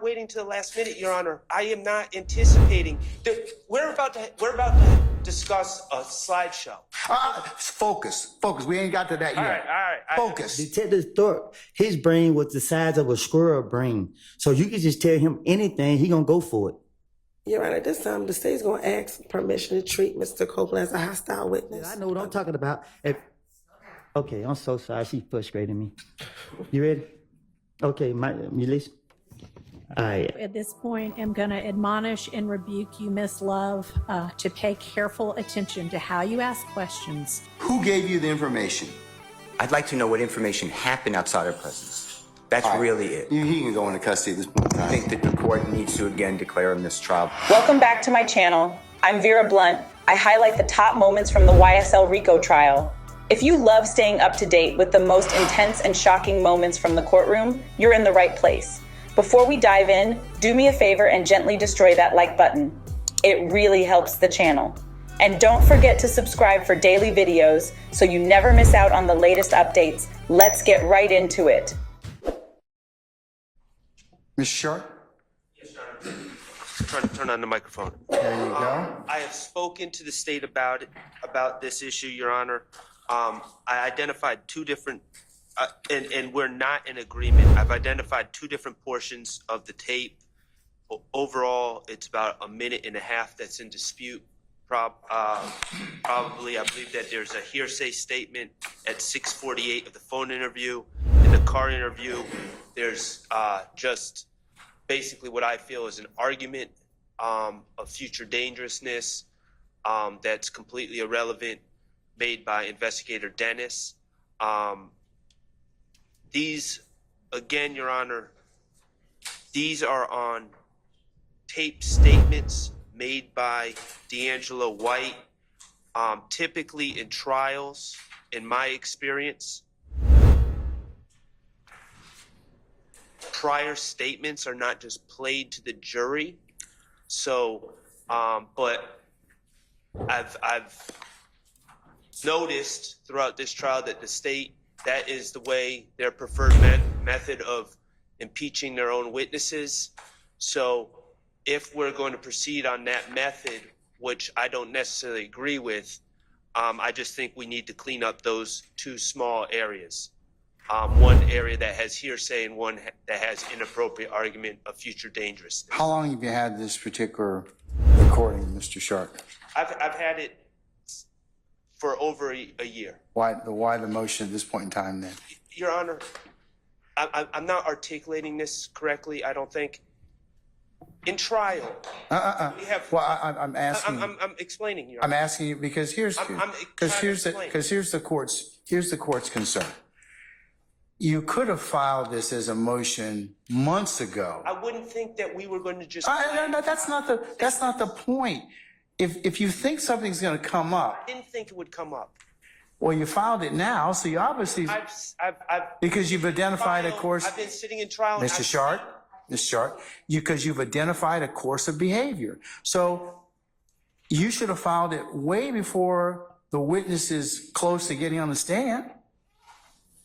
not waiting to the last minute, Your Honor. I am not anticipating. We're about to discuss a slideshow. Focus. We ain't got to that yet. All right. Focus. Detective Thorpe, his brain was the size of a squirrel brain. So you can just tell him anything, he gonna go for it. Your Honor, at this time, the state's going to ask permission to treat Mr. Copeland as a hostile witness. I know what I'm talking about. Okay, I'm so sorry. She's frustrating me. You ready? Okay, you listen? All right. At this point, I'm going to admonish and rebuke you, Miss Love, to pay careful attention to how you ask questions. Who gave you the information? I'd like to know what information happened outside our presence. That's really it. He can go into custody at this point in time. I think that the court needs to again declare a mistrial. Welcome back to my channel. I'm verablunt. I highlight the top moments from the YSL RICO trial. If you love staying up to date with the most intense and shocking moments from the courtroom, you're in the right place. Before we dive in, do me a favor and gently destroy that like button. It really helps the channel. And don't forget to subscribe for daily videos so you never miss out on the latest updates. Let's get right into it. Mr. Sharp? Yes, Your Honor. I'm trying to turn on the microphone. There you go. I have spoken to the state about this issue, Your Honor. I identified two different, and we're not in agreement. I've identified two different portions of the tape. Overall, it's about a minute and a half that's in dispute. Probably, I believe that there's a hearsay statement at 6:48 of the phone interview. In the car interview, there's just basically what I feel is an argument of future dangerousness that's completely irrelevant, made by investigator Dennis. These, again, Your Honor, these are on tape statements made by D'Angelo White. Typically in trials, in my experience, prior statements are not just played to the jury. So, but I've noticed throughout this trial that the state, that is the way, their preferred method of impeaching their own witnesses. So if we're going to proceed on that method, which I don't necessarily agree with, I just think we need to clean up those two small areas. One area that has hearsay and one that has inappropriate argument of future dangerousness. How long have you had this particular recording, Mr. Sharp? I've had it for over a year. Why the motion at this point in time then? Your Honor, I'm not articulating this correctly, I don't think. In trial, we have. Well, I'm asking. I'm explaining here. I'm asking you because here's the court's concern. You could have filed this as a motion months ago. I wouldn't think that we were going to just. No, that's not the point. If you think something's going to come up, I didn't think it would come up. Well, you filed it now, so you obviously because you've identified a course. I've been sitting in trial, Mr. Sharp, because you've identified a course of behavior. So you should have filed it way before the witness is close to getting on the stand.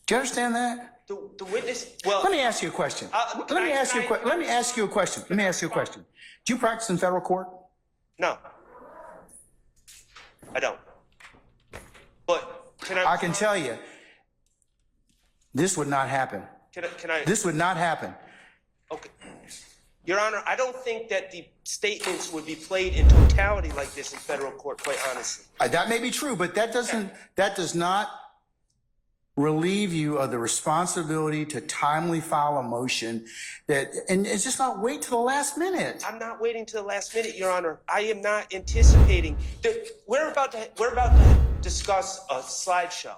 Do you understand that? The witness. Well, let me ask you a question. Let me ask you a question. Do you practice in federal court? No, I don't. But I can tell you, this would not happen. Can I? This would not happen. Okay. Your Honor, I don't think that the statements would be played in totality like this in federal court, quite honestly. That may be true, but that does not relieve you of the responsibility to timely file a motion and it's just not wait till the last minute. I'm not waiting till the last minute, Your Honor. I am not anticipating that we're about to discuss a slideshow.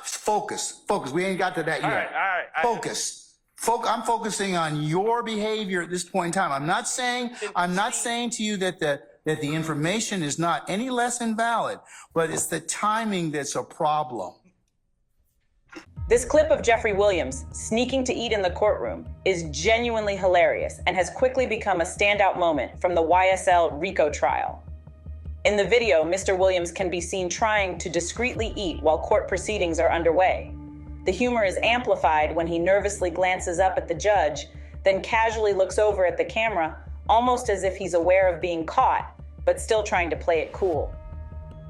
Focus. We ain't got to that yet. All right. Focus. I'm focusing on your behavior at this point in time. I'm not saying to you that the information is not any less invalid, but it's the timing that's a problem. This clip of Jeffrey Williams sneaking to eat in the courtroom is genuinely hilarious and has quickly become a standout moment from the YSL RICO trial. In the video, Mr. Williams can be seen trying to discreetly eat while court proceedings are underway. The humor is amplified when he nervously glances up at the judge, then casually looks over at the camera, almost as if he's aware of being caught, but still trying to play it cool.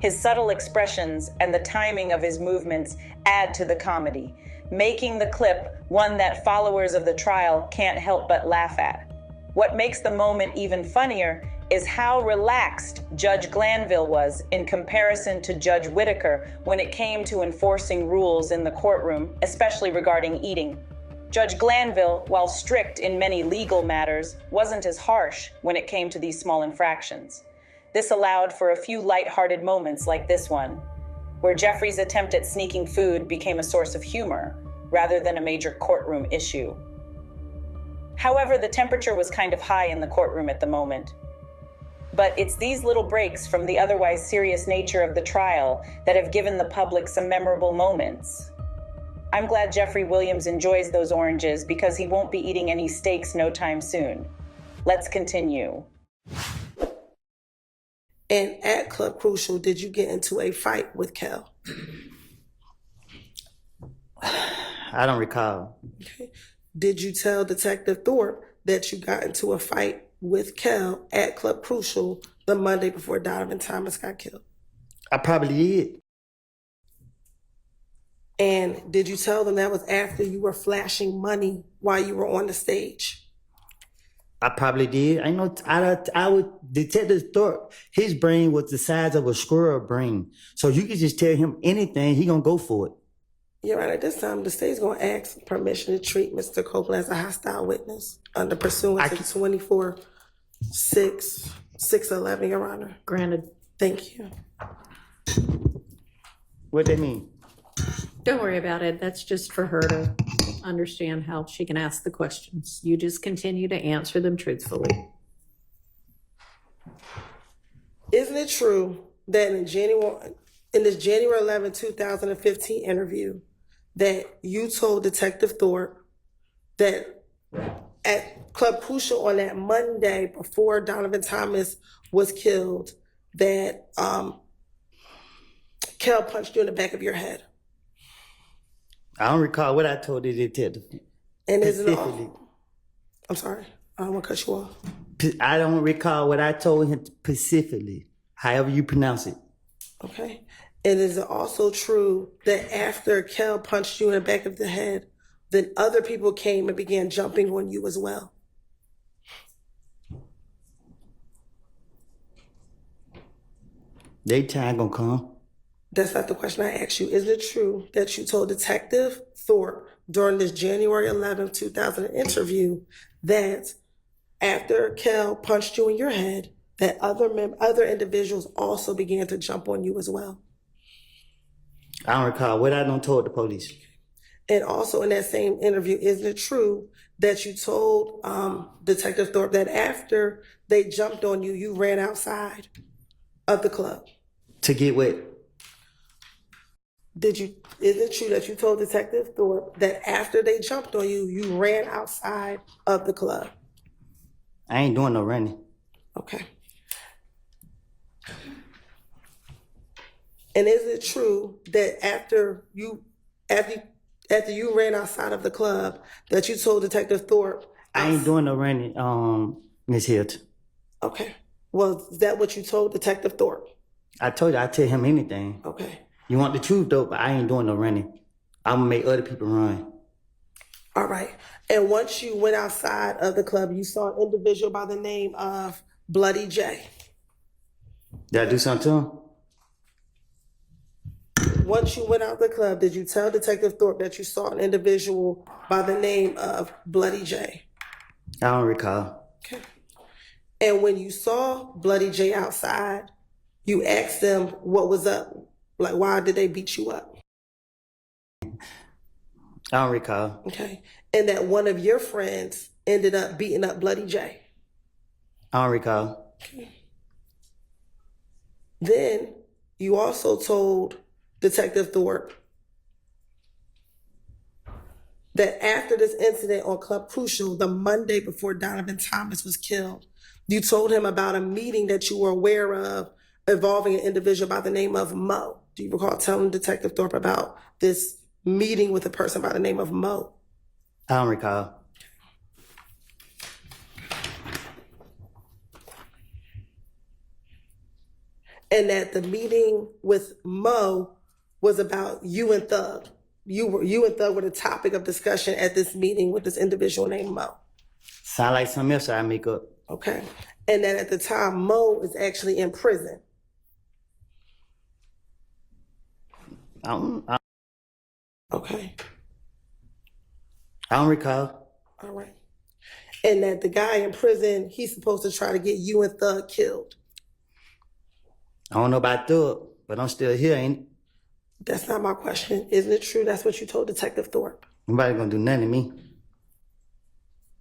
His subtle expressions and the timing of his movements add to the comedy, making the clip one that followers of the trial can't help but laugh at. What makes the moment even funnier is how relaxed Judge Glanville was in comparison to Judge Whitaker when it came to enforcing rules in the courtroom, especially regarding eating. Judge Glanville, while strict in many legal matters, wasn't as harsh when it came to these small infractions. This allowed for a few lighthearted moments like this one, where Jeffrey's attempt at sneaking food became a source of humor rather than a major courtroom issue. However, the temperature was kind of high in the courtroom at the moment. But it's these little breaks from the otherwise serious nature of the trial that have given the public some memorable moments. I'm glad Jeffrey Williams enjoys those oranges because he won't be eating any steaks no time soon. Let's continue. And at Club Crucial, did you get into a fight with Kel? I don't recall. Okay. Did you tell Detective Thorpe that you got into a fight with Kel at Club Crucial the Monday before Donovan Thomas got killed? I probably did. And did you tell them that was after you were flashing money while you were on the stage? I probably did. I would Detective Thorpe, his brain was the size of a squirrel brain. So you could just tell him anything, he gonna go for it. You're right. At this time, the state's going to ask permission to treat Mr. Copeland as a hostile witness under pursuant to 24-6-611, Your Honor. Granted. Thank you. What that mean? Don't worry about it. That's just for her to understand how she can ask the questions. You just continue to answer them truthfully. Isn't it true that in this January 11, 2015 interview that you told Detective Thorpe that at Club Crucial on that Monday before Donovan Thomas was killed that Kel punched you in the back of your head? I don't recall what I told the detective. And isn't it all? I'm sorry. I don't want to cut you off. I don't recall what I told him specifically, however you pronounce it. Okay. And is it also true that after Kel punched you in the back of the head, then other people came and began jumping on you as well? They time gonna come. That's not the question I asked you. Is it true that you told Detective Thorpe during this January 11, 2000 interview that after Kel punched you in your head, that other individuals also began to jump on you as well? I don't recall what I done told the police. And also in that same interview, isn't it true that you told Detective Thorpe that after they jumped on you, you ran outside of the club? To get what? Is it true that you told Detective Thorpe that after they jumped on you, you ran outside of the club? I ain't doing no running. Okay. And is it true that after you ran outside of the club, that you told Detective Thorpe? I ain't doing no running, Miss Hilt. Okay. Well, is that what you told Detective Thorpe? I told you I'd tell him anything. Okay. You want the truth though, but I ain't doing no running. I'm gonna make other people run. All right. And once you went outside of the club, you saw an individual by the name of Bloody J. Did I do something to him? Once you went out the club, did you tell Detective Thorpe that you saw an individual by the name of Bloody J? I don't recall. Okay. And when you saw Bloody J outside, you asked them what was up. Like, why did they beat you up? I don't recall. Okay. And that one of your friends ended up beating up Bloody J. I don't recall. Okay. Then you also told Detective Thorpe that after this incident on Club Crucial, the Monday before Donovan Thomas was killed, you told him about a meeting that you were aware of involving an individual by the name of Mo. Do you recall telling Detective Thorpe about this meeting with a person by the name of Mo? I don't recall. and that the meeting with Mo was about you and Thug. You and Thug were the topic of discussion at this meeting with this individual named Mo. Sound like something else I make up. Okay. And that at the time, Mo is actually in prison. I Okay. don't recall. All right. And that the guy in prison, he's supposed to try to get you and Thug killed. I don't know about Thug, but I'm still here, ain't it? That's not my question. Isn't it true that's what you told Detective Thorpe? Nobody gonna do nothing to me.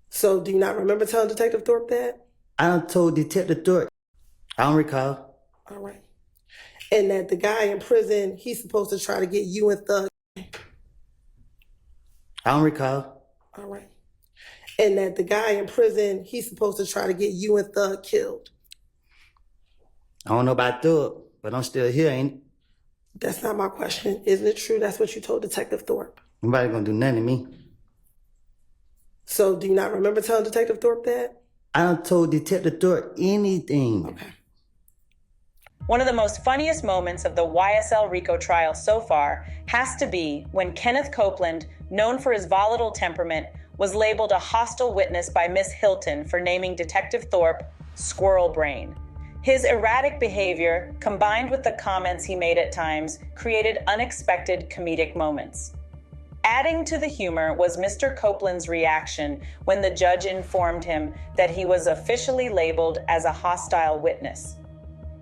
So do you not remember telling Detective Thorpe that? I done told Detective Thorpe. I don't recall. All right. And that the guy in prison, he's supposed to try to get you and Thug. I don't recall. All right. And that the guy in prison, he's supposed to try to get you and Thug killed. I don't know about Thug, but I'm still here, ain't it? That's not my question. Isn't it true that's what you told Detective Thorpe? Nobody gonna do nothing to me. So do you not remember telling Detective Thorpe that? I done told Detective Thorpe anything. Okay. One of the most funniest moments of the YSL RICO trial so far has to be when Kenneth Copeland, known for his volatile temperament, was labeled a hostile witness by Miss Hilton for naming Detective Thorpe Squirrel Brain. His erratic behavior, combined with the comments he made at times, created unexpected comedic moments. Adding to the humor was Mr. Copeland's reaction when the judge informed him that he was officially labeled as a hostile witness.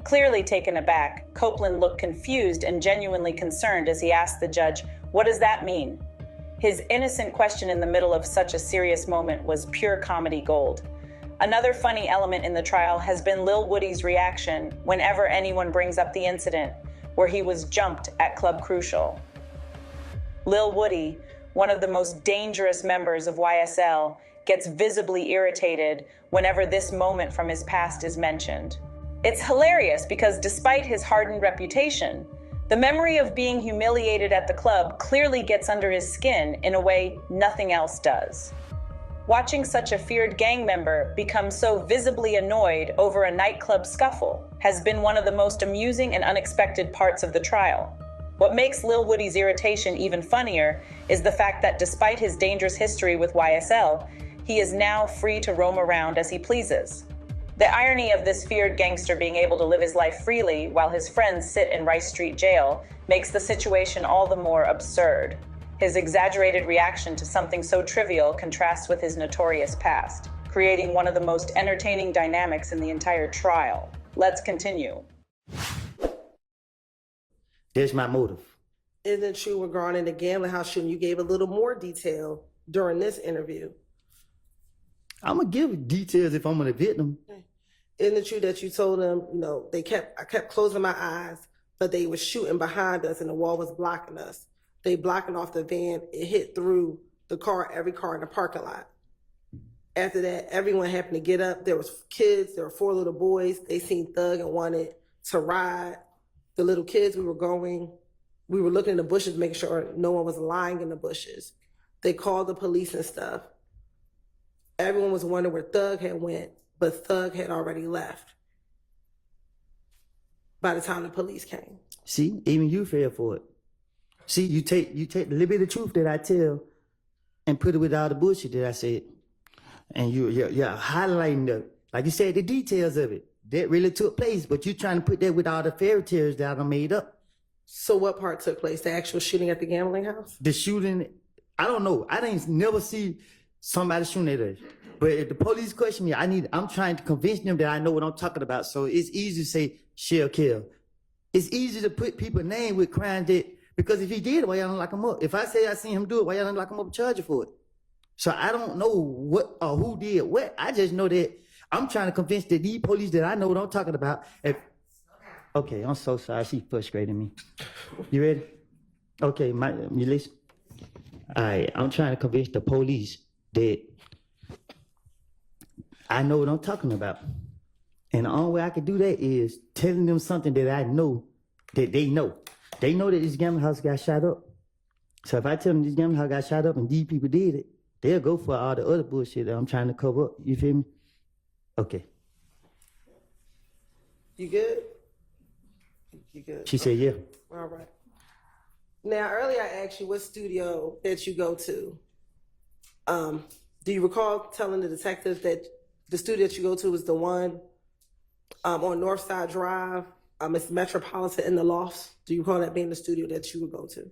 Clearly taken aback, Copeland looked confused and genuinely concerned as he asked the judge, "What does that mean?" His innocent question in the middle of such a serious moment was pure comedy gold. Another funny element in the trial has been Lil Woody's reaction whenever anyone brings up the incident where he was jumped at Club Crucial. Lil Woody, one of the most dangerous members of YSL, gets visibly irritated whenever this moment from his past is mentioned. It's hilarious because despite his hardened reputation, the memory of being humiliated at the club clearly gets under his skin in a way nothing else does. Watching such a feared gang member become so visibly annoyed over a nightclub scuffle has been one of the most amusing and unexpected parts of the trial. What makes Lil Woody's irritation even funnier is the fact that despite his dangerous history with YSL, he is now free to roam around as he pleases. The irony of this feared gangster being able to live his life freely while his friends sit in Rice Street Jail makes the situation all the more absurd. His exaggerated reaction to something so trivial contrasts with his notorious past, creating one of the most entertaining dynamics in the entire trial. Let's continue. There's my motive. Isn't it true regarding the gambling house shooting, you gave a little more detail during this interview? I'm gonna give details if I'm a victim. Isn't it true that you told them, I kept closing my eyes, but they were shooting behind us and the wall was blocking us. They blocking off the van. It hit through the car, every car in the parking lot. After that, everyone happened to get up. There was kids. There were 4 little boys. They seen Thug and wanted to ride. The little kids, we were looking in the bushes, making sure no one was lying in the bushes. They called the police and stuff. Everyone was wondering where Thug had went, but Thug had already left by the time the police came. See, even you fell for it. See, you take the little bit of truth that I tell and put it with all the bullshit that I said. And you're highlighting like you said, the details of it. That really took place, but you're trying to put that with all the fairy tales that I made up. So what part took place? The actual shooting at the gambling house? The shooting, I don't know. I didn't never see somebody shooting at us. But if the police question me, I'm trying to convince them that I know what I'm talking about. So it's easy to say, shell kill. It's easy to put people's name with crimes that, because if he did it, why y'all don't lock him up? If I say I seen him do it, why y'all don't lock him up and charge you for it? So I don't know what or who did what. I just know that I'm trying to convince that these police that I know what I'm talking about. Okay, I'm so sorry. She frustrating me. You ready? Okay, you listen? All right, I'm trying to convince the police that I know what I'm talking about. And the only way I can do that is telling them something that I know that they know. They know that this gambling house got shot up. So if I tell them this gambling house got shot up and these people did it, they'll go for all the other bullshit that I'm trying to cover up. You feel me? Okay. You good? You good? She said, yeah. All right. Now, earlier I asked you what studio that you go to. Do you recall telling the detectives that the studio that you go to was the one on Northside Drive? It's Metropolitan in the Lofts. Do you recall that being the studio that you would go to?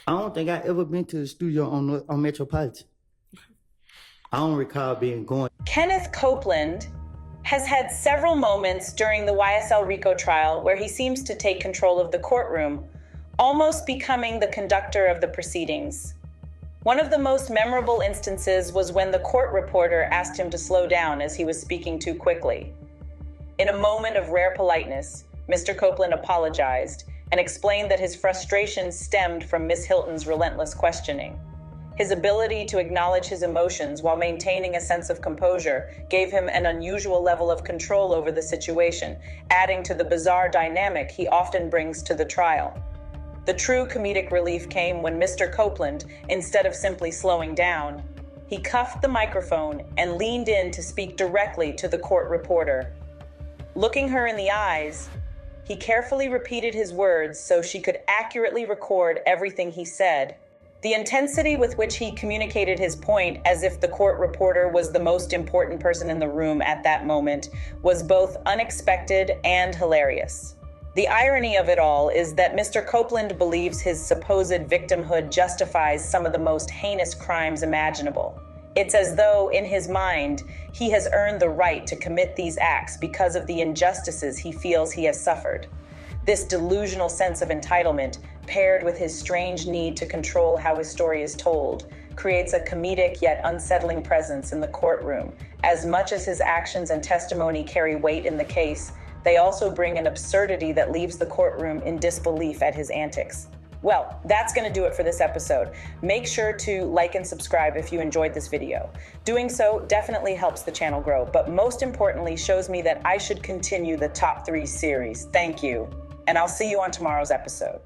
I don't think I ever been to the studio on Metropolitan. I don't recall going. Kenneth Copeland has had several moments during the YSL RICO trial where he seems to take control of the courtroom, almost becoming the conductor of the proceedings. One of the most memorable instances was when the court reporter asked him to slow down as he was speaking too quickly. In a moment of rare politeness, Mr. Copeland apologized and explained that his frustration stemmed from Miss Hilton's relentless questioning. His ability to acknowledge his emotions while maintaining a sense of composure gave him an unusual level of control over the situation, adding to the bizarre dynamic he often brings to the trial. The true comedic relief came when Mr. Copeland, instead of simply slowing down, he cuffed the microphone and leaned in to speak directly to the court reporter. Looking her in the eyes, he carefully repeated his words so she could accurately record everything he said. The intensity with which he communicated his point, as if the court reporter was the most important person in the room at that moment, was both unexpected and hilarious. The irony of it all is that Mr. Copeland believes his supposed victimhood justifies some of the most heinous crimes imaginable. It's as though, in his mind, he has earned the right to commit these acts because of the injustices he feels he has suffered. This delusional sense of entitlement, paired with his strange need to control how his story is told, creates a comedic yet unsettling presence in the courtroom. As much as his actions and testimony carry weight in the case, they also bring an absurdity that leaves the courtroom in disbelief at his antics. Well, that's going to do it for this episode. Make sure to like and subscribe if you enjoyed this video. Doing so definitely helps the channel grow, but most importantly shows me that I should continue the Top 3 series. Thank you, and I'll see you on tomorrow's episode.